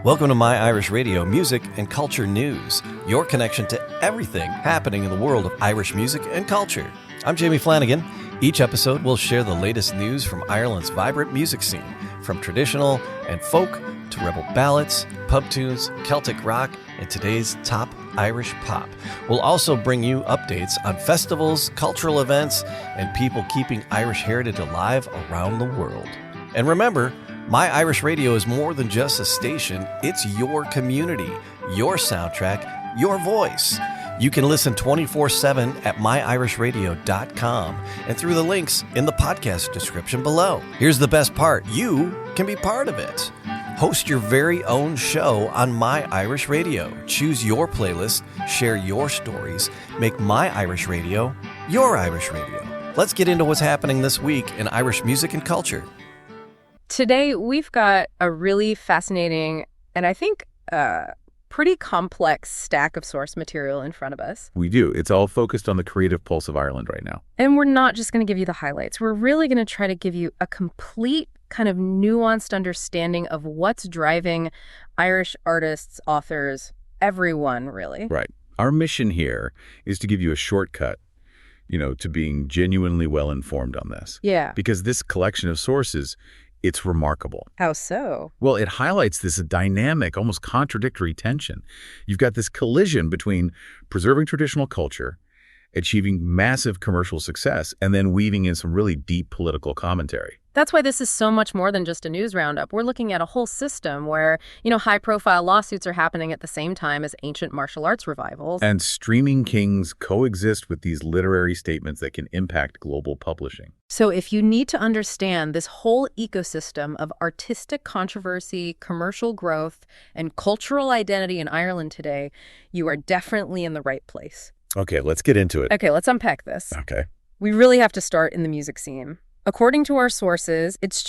Welcome to My Irish Radio Music and Culture News, your connection to everything happening in the world of Irish music and culture. I'm Jamie Flanagan. Each episode will share the latest news from Ireland's vibrant music scene, from traditional and folk to rebel ballads, pub tunes, Celtic rock, and today's top Irish pop. We'll also bring you updates on festivals, cultural events, and people keeping Irish heritage alive around the world. And remember, My Irish Radio is more than just a station. It's your community, your soundtrack, your voice. You can listen 24/7 at myirishradio.com and through the links in the podcast description below. Here's the best part. You can be part of it. Host your very own show on My Irish Radio. Choose your playlist, share your stories, make My Irish Radio your Irish Radio. Let's get into what's happening this week in Irish music and culture. Today, we've got a really fascinating and I think pretty complex stack of source material in front of us. We do. It's all focused on the creative pulse of Ireland right now. And we're not just going to give you the highlights. We're really going to try to give you a complete kind of nuanced understanding of what's driving Irish artists, authors, everyone, really. Right. Our mission here is to give you a shortcut, to being genuinely well-informed on this. Yeah. Because this collection of sources, it's remarkable. How so? Well, it highlights this dynamic, almost contradictory tension. You've got this collision between preserving traditional culture, achieving massive commercial success, and then weaving in some really deep political commentary. That's why this is so much more than just a news roundup. We're looking at a whole system where, high-profile lawsuits are happening at the same time as ancient martial arts revivals. And streaming kings coexist with these literary statements that can impact global publishing. So if you need to understand this whole ecosystem of artistic controversy, commercial growth, and cultural identity in Ireland today, you are definitely in the right place. Okay, let's get into it. Okay, let's unpack this. Okay. We really have to start in the music scene. According to our sources, it's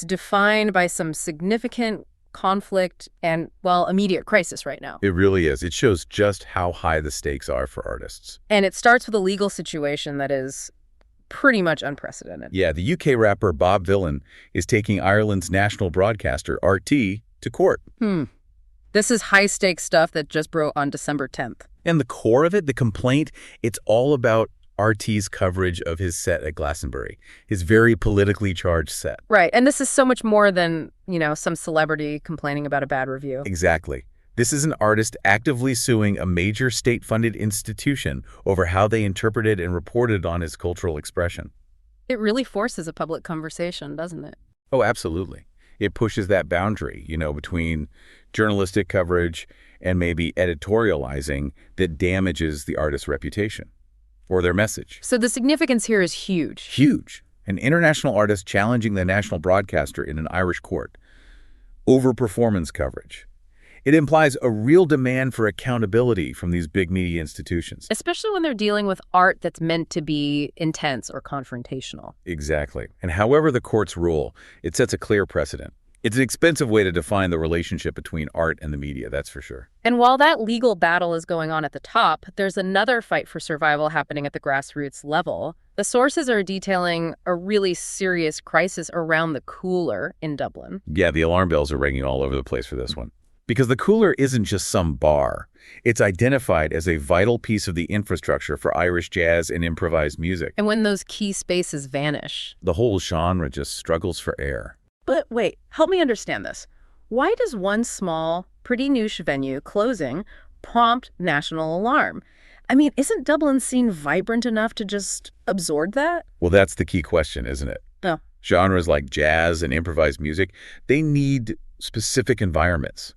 defined by some significant conflict and, immediate crisis right now. It really is. It shows just how high the stakes are for artists. And it starts with a legal situation that is pretty much unprecedented. Yeah, the UK rapper Bob Vylan is taking Ireland's national broadcaster, RT, to court. This is high-stakes stuff that just broke on December 10th. And the core of it, the complaint, it's all about RT's coverage of his set at Glastonbury, his very politically charged set. Right, and this is so much more than, some celebrity complaining about a bad review. Exactly. This is an artist actively suing a major state-funded institution over how they interpreted and reported on his cultural expression. It really forces a public conversation, doesn't it? Oh, absolutely. It pushes that boundary, between journalistic coverage and maybe editorializing that damages the artist's reputation or their message. So the significance here is huge. Huge. An international artist challenging the national broadcaster in an Irish court over performance coverage. It implies a real demand for accountability from these big media institutions. Especially when they're dealing with art that's meant to be intense or confrontational. Exactly. And however the courts rule, it sets a clear precedent. It's an expensive way to define the relationship between art and the media, that's for sure. And while that legal battle is going on at the top, there's another fight for survival happening at the grassroots level. The sources are detailing a really serious crisis around the cooler in Dublin. Yeah, the alarm bells are ringing all over the place for this one. Because the cooler isn't just some bar. It's identified as a vital piece of the infrastructure for Irish jazz and improvised music. And when those key spaces vanish, the whole genre just struggles for air. But wait, help me understand this. Why does one small, pretty niche venue closing prompt national alarm? I mean, isn't Dublin scene vibrant enough to just absorb that? Well, that's the key question, isn't it? No. Genres like jazz and improvised music, they need specific environments.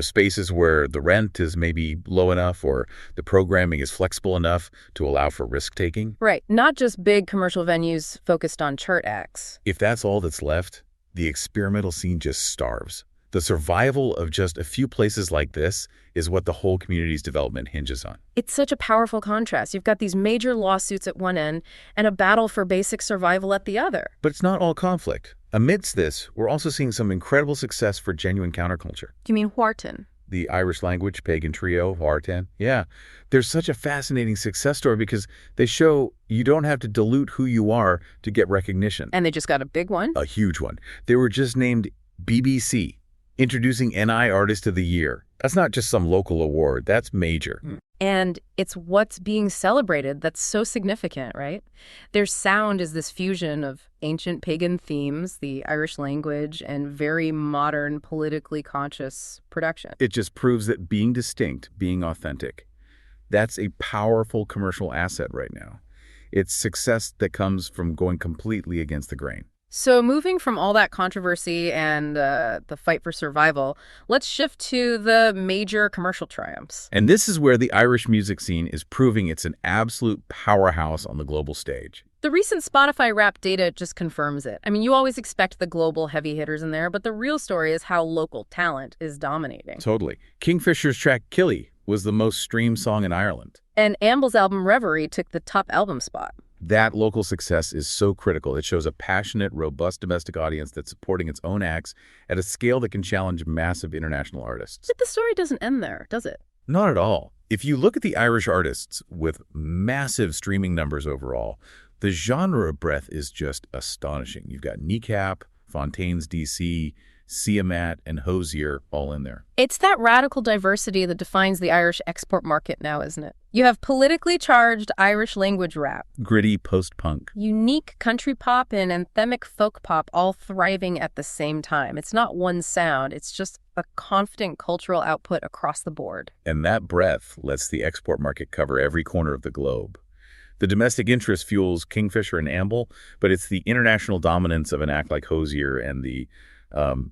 Spaces where the rent is maybe low enough or the programming is flexible enough to allow for risk-taking. Right. Not just big commercial venues focused on chart acts. If that's all that's left, the experimental scene just starves. The survival of just a few places like this is what the whole community's development hinges on. It's such a powerful contrast. You've got these major lawsuits at one end and a battle for basic survival at the other. But it's not all conflict. Amidst this, we're also seeing some incredible success for genuine counterculture. Do you mean Hártan? The Irish language pagan trio, Hártan. Yeah, there's such a fascinating success story because they show you don't have to dilute who you are to get recognition. And they just got a big one? A huge one. They were just named BBC introducing NI Artist of the Year. That's not just some local award. That's major. And it's what's being celebrated that's so significant, right? Their sound is this fusion of ancient pagan themes, the Irish language, and very modern, politically conscious production. It just proves that being distinct, being authentic, that's a powerful commercial asset right now. It's success that comes from going completely against the grain. So moving from all that controversy and the fight for survival, let's shift to the major commercial triumphs. And this is where the Irish music scene is proving it's an absolute powerhouse on the global stage. The recent Spotify Wrapped data just confirms it. I mean, you always expect the global heavy hitters in there, but the real story is how local talent is dominating. Totally. Kingfisher's track Killie was the most streamed song in Ireland. And Amble's album Reverie took the top album spot. That local success is so critical. It shows a passionate, robust domestic audience that's supporting its own acts at a scale that can challenge massive international artists. But the story doesn't end there, does it? Not at all. If you look at the Irish artists with massive streaming numbers overall, the genre breadth is just astonishing. You've got Kneecap, Fontaines D.C., CMAT, and Hozier all in there. It's that radical diversity that defines the Irish export market now, isn't it? You have politically charged Irish language rap, Gritty post-punk, unique country pop and anthemic folk pop all thriving at the same time. It's not one sound, it's just a confident cultural output across the board. and that breadth lets the export market cover every corner of the globe. The domestic interest fuels Kingfisher and Amble, but it's the international dominance of an act like Hozier and the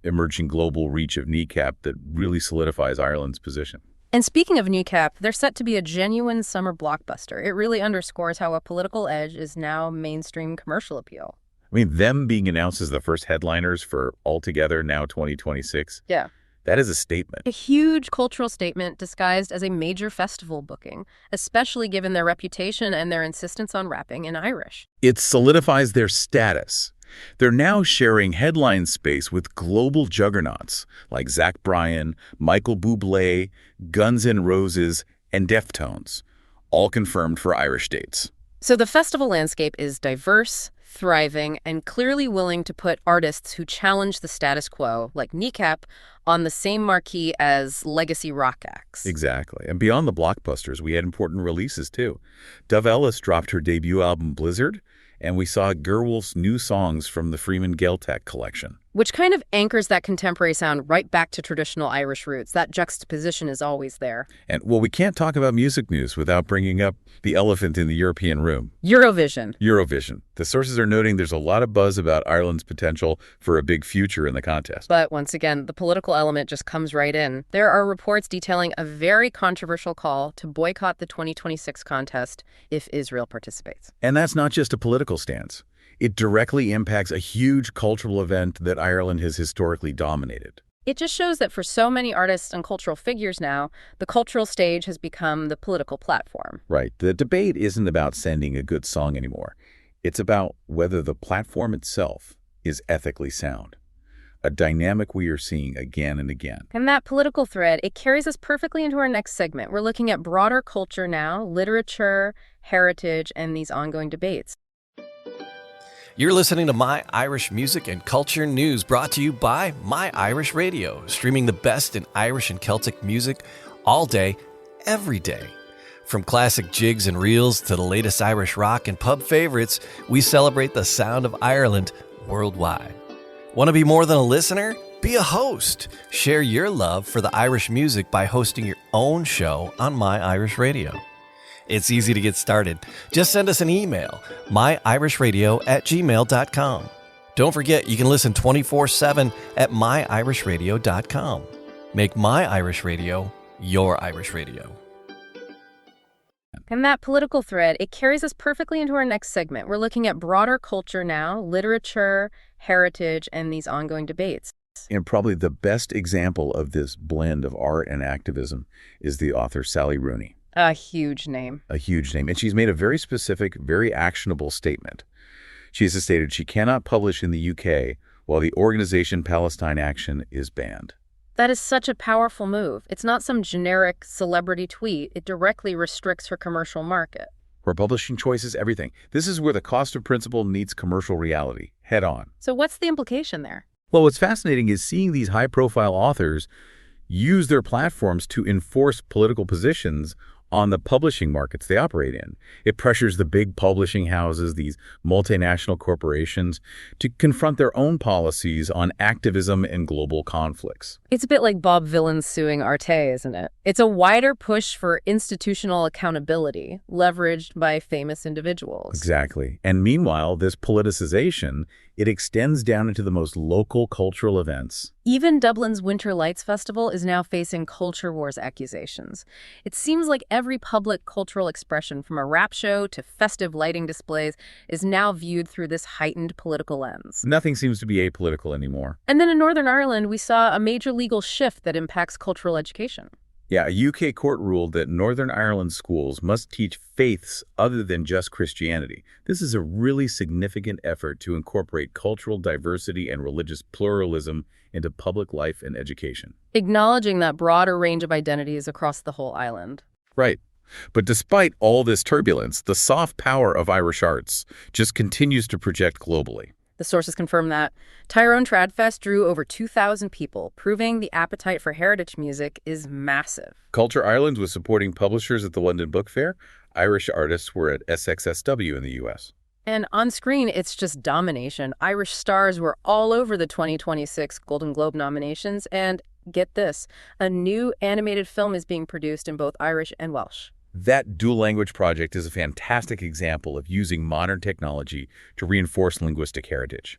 emerging global reach of Kneecap that really solidifies Ireland's position. And speaking of Kneecap, they're set to be a genuine summer blockbuster. It really underscores how a political edge is now mainstream commercial appeal. I mean, them being announced as the first headliners for Altogether Now 2026, Yeah. that is a statement. A huge cultural statement disguised as a major festival booking, especially given their reputation and their insistence on rapping in Irish. It solidifies their status. They're now sharing headline space with global juggernauts like Zach Bryan, Michael Bublé, Guns N' Roses, and Deftones, all confirmed for Irish dates. So the festival landscape is diverse, thriving, and clearly willing to put artists who challenge the status quo, like Kneecap, on the same marquee as legacy rock acts. Exactly. And beyond the blockbusters, we had important releases too. Dove Ellis dropped her debut album Blizzard, and we saw Gerwolf's new songs from the Freeman Gaeltacht collection. Which kind of anchors that contemporary sound right back to traditional Irish roots. That juxtaposition is always there. And, well, we can't talk about music news without bringing up the elephant in the European room. Eurovision. Eurovision. The sources are noting there's a lot of buzz about Ireland's potential for a big future in the contest. But once again, the political element just comes right in. There are reports detailing a very controversial call to boycott the 2026 contest if Israel participates. And that's not just a political stance. It directly impacts a huge cultural event that Ireland has historically dominated. It just shows that for so many artists and cultural figures now, the cultural stage has become the political platform. Right. The debate isn't about sending a good song anymore. It's about whether the platform itself is ethically sound. A dynamic we are seeing again and again. And that political thread, it carries us perfectly into our next segment. We're looking at broader culture now, literature, heritage, and these ongoing debates. You're listening to My Irish Music and Culture News, brought to you by My Irish Radio, streaming the best in Irish and Celtic music all day, every day. From classic jigs and reels to the latest Irish rock and pub favorites, we celebrate the sound of Ireland worldwide. Want to be more than a listener? Be a host. Share your love for the Irish music by hosting your own show on My Irish Radio. It's easy to get started. Just send us an email, myirishradio@gmail.com. Don't forget, you can listen 24/7 at myirishradio.com. Make My Irish Radio your Irish Radio. And that political thread, it carries us perfectly into our next segment. We're looking at broader culture now, literature, heritage, and these ongoing debates. And probably the best example of this blend of art and activism is the author Sally Rooney. A huge name. A huge name. And she's made a very specific, very actionable statement. She has stated she cannot publish in the UK while the organization Palestine Action is banned. That is such a powerful move. It's not some generic celebrity tweet. It directly restricts her commercial market. Her publishing choices, everything. This is where the cost of principle meets commercial reality, head on. So what's the implication there? Well, what's fascinating is seeing these high-profile authors use their platforms to enforce political positions on the publishing markets they operate in. It pressures the big publishing houses, these multinational corporations, to confront their own policies on activism and global conflicts. It's a bit like Bob Vylan suing Arte, isn't it? It's a wider push for institutional accountability, leveraged by famous individuals. Exactly. And meanwhile, this politicization, it extends down into the most local cultural events. Even Dublin's Winter Lights Festival is now facing culture wars accusations. It seems like every public cultural expression, from a rap show to festive lighting displays, is now viewed through this heightened political lens. Nothing seems to be apolitical anymore. And then in Northern Ireland, we saw a major legal shift that impacts cultural education. Yeah, a UK court ruled that Northern Ireland schools must teach faiths other than just Christianity. This is a really significant effort to incorporate cultural diversity and religious pluralism into public life and education. Acknowledging that broader range of identities across the whole island. Right. But despite all this turbulence, the soft power of Irish arts just continues to project globally. The sources confirm that. Tyrone Tradfest drew over 2,000 people, proving the appetite for heritage music is massive. Culture Ireland was supporting publishers at the London Book Fair. Irish artists were at SXSW in the U.S. And on screen, it's just domination. Irish stars were all over the 2026 Golden Globe nominations. And get this, a new animated film is being produced in both Irish and Welsh. That dual language project is a fantastic example of using modern technology to reinforce linguistic heritage.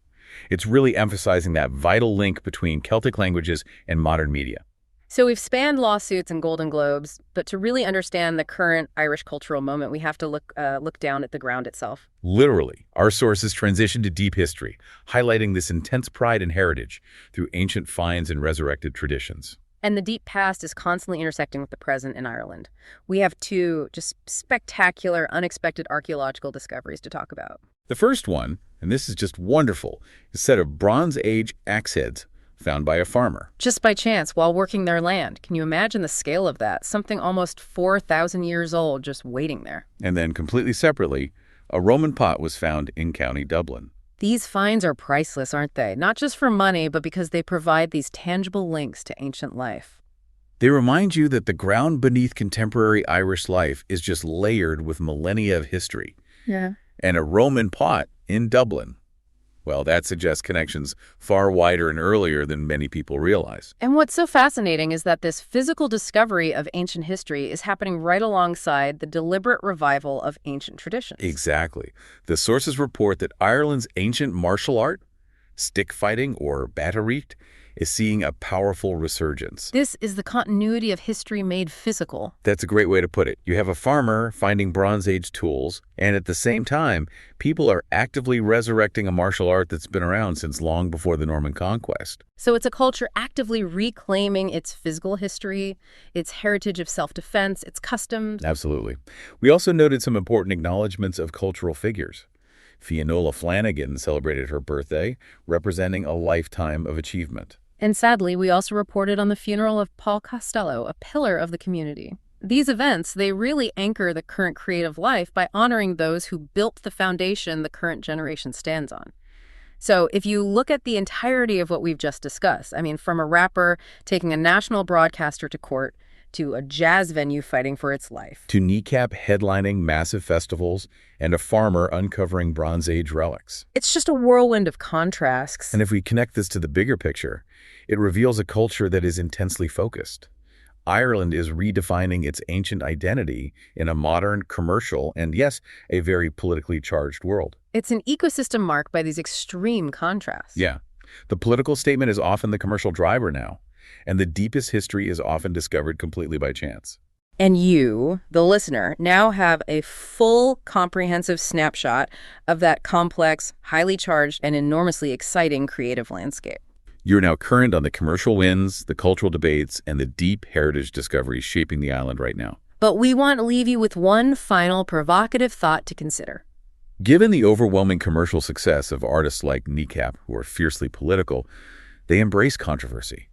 It's really emphasizing that vital link between Celtic languages and modern media. So we've spanned lawsuits and Golden Globes, but to really understand the current Irish cultural moment, we have to look down at the ground itself. Literally, our sources transition to deep history, highlighting this intense pride and heritage through ancient finds and resurrected traditions. And the deep past is constantly intersecting with the present in Ireland. We have two just spectacular, unexpected archaeological discoveries to talk about. The first one, and this is just wonderful, is a set of Bronze Age axe heads found by a farmer. Just by chance, while working their land. Can you imagine the scale of that? Something almost 4,000 years old just waiting there. And then completely separately, a Roman pot was found in County Dublin. These finds are priceless, aren't they? Not just for money, but because they provide these tangible links to ancient life. They remind you that the ground beneath contemporary Irish life is just layered with millennia of history. Yeah. And a Roman pot in Dublin. Well, that suggests connections far wider and earlier than many people realize. And what's so fascinating is that this physical discovery of ancient history is happening right alongside the deliberate revival of ancient traditions. Exactly. The sources report that Ireland's ancient martial art, stick fighting or battereet, is seeing a powerful resurgence. This is the continuity of history made physical. That's a great way to put it. You have a farmer finding Bronze Age tools, and at the same time, people are actively resurrecting a martial art that's been around since long before the Norman conquest. So it's a culture actively reclaiming its physical history, its heritage of self-defense, its customs. Absolutely. We also noted some important acknowledgments of cultural figures. Fionnula Flanagan celebrated her birthday, representing a lifetime of achievement. And sadly, we also reported on the funeral of Paul Costello, a pillar of the community. These events, they really anchor the current creative life by honoring those who built the foundation the current generation stands on. So if you look at the entirety of what we've just discussed, I mean, from a rapper taking a national broadcaster to court, to a jazz venue fighting for its life, to Kneecap headlining massive festivals, and a farmer uncovering Bronze Age relics. It's just a whirlwind of contrasts. And if we connect this to the bigger picture, it reveals a culture that is intensely focused. Ireland is redefining its ancient identity in a modern, commercial, and yes, a very politically charged world. It's an ecosystem marked by these extreme contrasts. Yeah. The political statement is often the commercial driver now, and the deepest history is often discovered completely by chance. And you, the listener, now have a full, comprehensive snapshot of that complex, highly charged, and enormously exciting creative landscape. You're now current on the commercial wins, the cultural debates, and the deep heritage discoveries shaping the island right now. But we want to leave you with one final provocative thought to consider. Given the overwhelming commercial success of artists like Kneecap, who are fiercely political, they embrace controversy.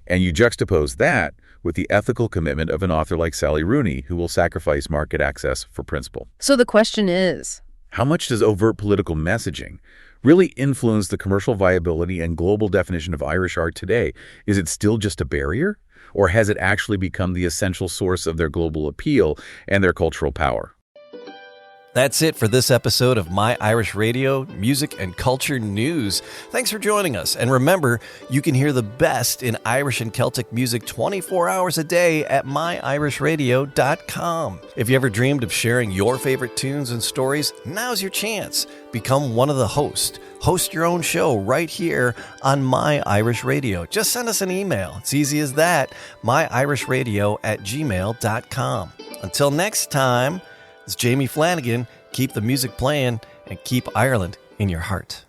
And you juxtapose that with the ethical commitment of an author like Sally Rooney, who will sacrifice market access for principle. So the question is, how much does overt political messaging really influenced the commercial viability and global definition of Irish art today? Is it still just a barrier? Or has it actually become the essential source of their global appeal and their cultural power? That's it for this episode of My Irish Radio, Music and Culture News. Thanks for joining us. And remember, you can hear the best in Irish and Celtic music 24 hours a day at myirishradio.com. If you ever dreamed of sharing your favorite tunes and stories, now's your chance. Become one of the hosts. Host your own show right here on My Irish Radio. Just send us an email. It's easy as that. myirishradio@gmail.com. Until next time, it's Jamie Flanagan. Keep the music playing and keep Ireland in your heart.